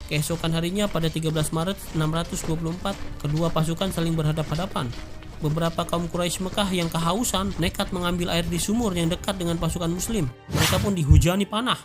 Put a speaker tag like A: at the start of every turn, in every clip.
A: Keesokan harinya pada 13 Maret 624, kedua pasukan saling berhadap-hadapan. Beberapa kaum Quraisy Mekah yang kehausan nekat mengambil air di sumur yang dekat dengan pasukan Muslim. Mereka pun dihujani panah.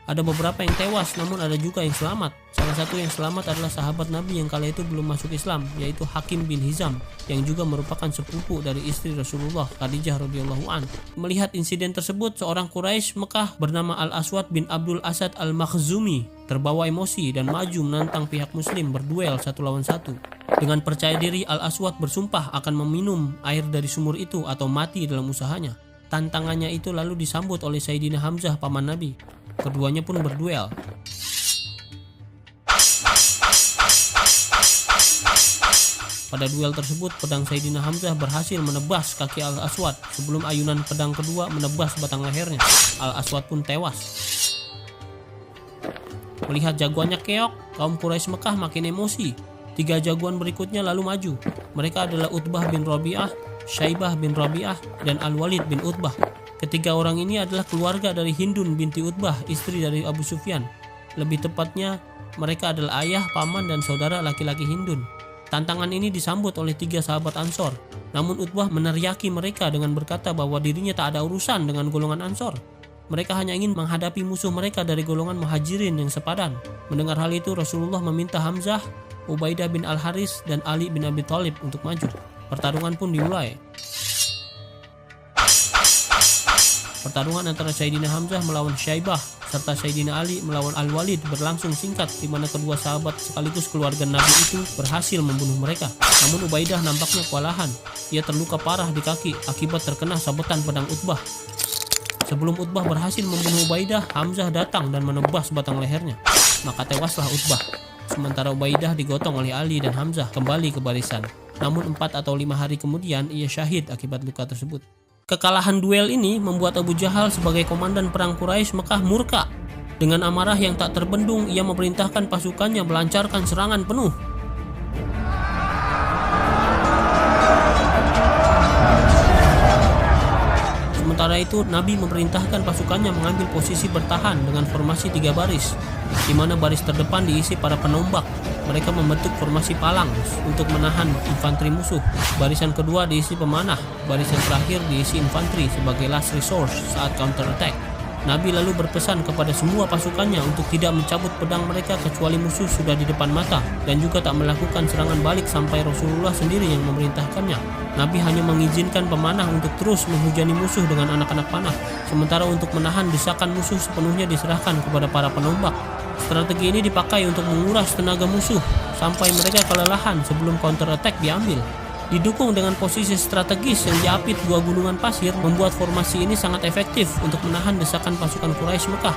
A: Ada beberapa yang tewas, namun ada juga yang selamat. Salah satu yang selamat adalah sahabat Nabi yang kala itu belum masuk Islam, yaitu Hakim bin Hizam, yang juga merupakan sepupu dari istri Rasulullah, Khadijah radhiyallahu an. Melihat insiden tersebut, seorang Quraisy Mekah bernama Al-Aswad bin Abdul Asad Al-Makhzumi terbawa emosi dan maju menantang pihak Muslim berduel 1 lawan 1. Dengan percaya diri, Al-Aswad bersumpah akan meminum air dari sumur itu atau mati dalam usahanya. Tantangannya itu lalu disambut oleh Sayyidina Hamzah, paman Nabi. Keduanya pun berduel. Pada duel tersebut, pedang Sayyidina Hamzah berhasil menebas kaki Al-Aswad sebelum ayunan pedang kedua menebas batang lehernya. Al-Aswad pun tewas. Melihat jagoannya keok, kaum Quraisy Mekah makin emosi. 3 jagoan berikutnya lalu maju. Mereka adalah Utbah bin Rabi'ah, Syaibah bin Rabi'ah, dan Al-Walid bin Utbah. Ketiga orang ini adalah keluarga dari Hindun binti Utbah, istri dari Abu Sufyan. Lebih tepatnya, mereka adalah ayah, paman, dan saudara laki-laki Hindun. Tantangan ini disambut oleh 3 sahabat Ansor. Namun Utbah meneriaki mereka dengan berkata bahwa dirinya tak ada urusan dengan golongan Ansor. Mereka hanya ingin menghadapi musuh mereka dari golongan Muhajirin yang sepadan. Mendengar hal itu, Rasulullah meminta Hamzah, Ubaidah bin Al-Haris, dan Ali bin Abi Thalib untuk maju. Pertarungan pun dimulai. Pertarungan antara Sayyidina Hamzah melawan Syaibah serta Sayyidina Ali melawan Al-Walid berlangsung singkat, di mana kedua sahabat sekaligus keluarga Nabi itu berhasil membunuh mereka. Namun Ubaidah nampaknya kewalahan. Ia terluka parah di kaki akibat terkena sabetan pedang Utbah. Sebelum Utbah berhasil membunuh Ubaidah, Hamzah datang dan menebas batang lehernya. Maka tewaslah Utbah. Sementara Ubaidah digotong oleh Ali dan Hamzah kembali ke barisan. Namun 4 atau 5 hari kemudian ia syahid akibat luka tersebut. Kekalahan duel ini membuat Abu Jahal sebagai komandan perang Quraisy Mekah murka. Dengan amarah yang tak terbendung, ia memerintahkan pasukannya melancarkan serangan penuh. Sementara itu, Nabi memerintahkan pasukannya mengambil posisi bertahan dengan formasi 3 baris, di mana baris terdepan diisi para penombak. Mereka membentuk formasi palang untuk menahan infanteri musuh. Barisan kedua diisi pemanah. Barisan terakhir diisi infanteri sebagai last resource saat counter attack. Nabi lalu berpesan kepada semua pasukannya untuk tidak mencabut pedang mereka kecuali musuh sudah di depan mata, dan juga tak melakukan serangan balik sampai Rasulullah sendiri yang memerintahkannya. Nabi hanya mengizinkan pemanah untuk terus menghujani musuh dengan anak-anak panah, sementara untuk menahan desakan musuh sepenuhnya diserahkan kepada para penombak. Strategi ini dipakai untuk menguras tenaga musuh sampai mereka kelelahan sebelum counter attack diambil. Didukung dengan posisi strategis yang diapit 2 gunungan pasir, membuat formasi ini sangat efektif untuk menahan desakan pasukan Quraisy Mekah.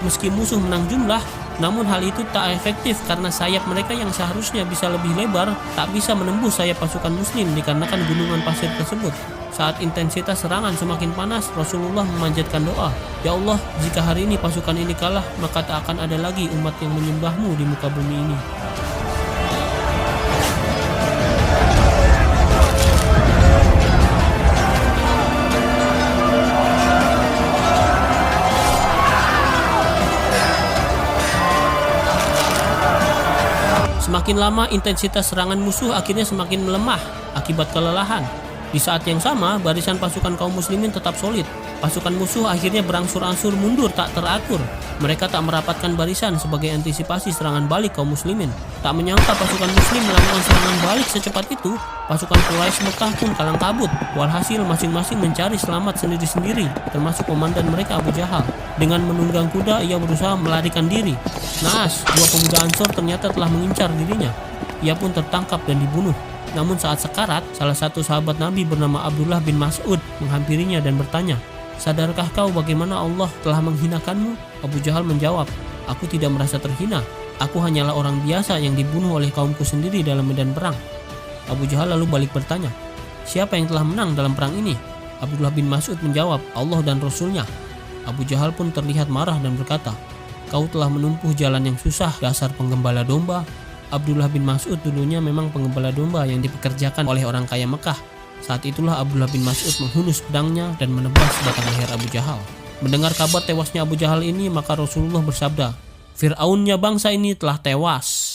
A: Meski musuh menang jumlah, namun hal itu tak efektif karena sayap mereka yang seharusnya bisa lebih lebar tak bisa menembus sayap pasukan Muslim dikarenakan gunungan pasir tersebut. Saat intensitas serangan semakin panas, Rasulullah memanjatkan doa, "Ya Allah, jika hari ini pasukan ini kalah, maka tak akan ada lagi umat yang menyembahmu di muka bumi ini." Semakin lama, intensitas serangan musuh akhirnya semakin melemah akibat kelelahan. Di saat yang sama, barisan pasukan kaum muslimin tetap solid. Pasukan musuh akhirnya berangsur-angsur mundur tak teratur. Mereka tak merapatkan barisan sebagai antisipasi serangan balik kaum muslimin. Tak menyangka pasukan muslim melakukan serangan balik secepat itu, pasukan Quraisy Mekah pun kalang kabut. Walhasil masing-masing mencari selamat sendiri-sendiri, termasuk komandan mereka Abu Jahal. Dengan menunggang kuda, ia berusaha melarikan diri. Naas, 2 pemuda Ansor ternyata telah mengincar dirinya. Ia pun tertangkap dan dibunuh. Namun saat sekarat, salah satu sahabat Nabi bernama Abdullah bin Mas'ud menghampirinya dan bertanya, "Sadarkah kau bagaimana Allah telah menghinakanmu?" Abu Jahal menjawab, "Aku tidak merasa terhina. Aku hanyalah orang biasa yang dibunuh oleh kaumku sendiri dalam medan perang." Abu Jahal lalu balik bertanya, "Siapa yang telah menang dalam perang ini?" Abdullah bin Mas'ud menjawab, "Allah dan Rasulnya." Abu Jahal pun terlihat marah dan berkata, "Kau telah menempuh jalan yang susah, dasar penggembala domba." Abdullah bin Mas'ud dulunya memang penggembala domba yang dipekerjakan oleh orang kaya Mekah. Saat itulah Abdullah bin Mas'ud menghunus pedangnya dan menebas batang leher Abu Jahal. Mendengar kabar tewasnya Abu Jahal ini, maka Rasulullah bersabda, Fir'aunnya bangsa ini telah tewas.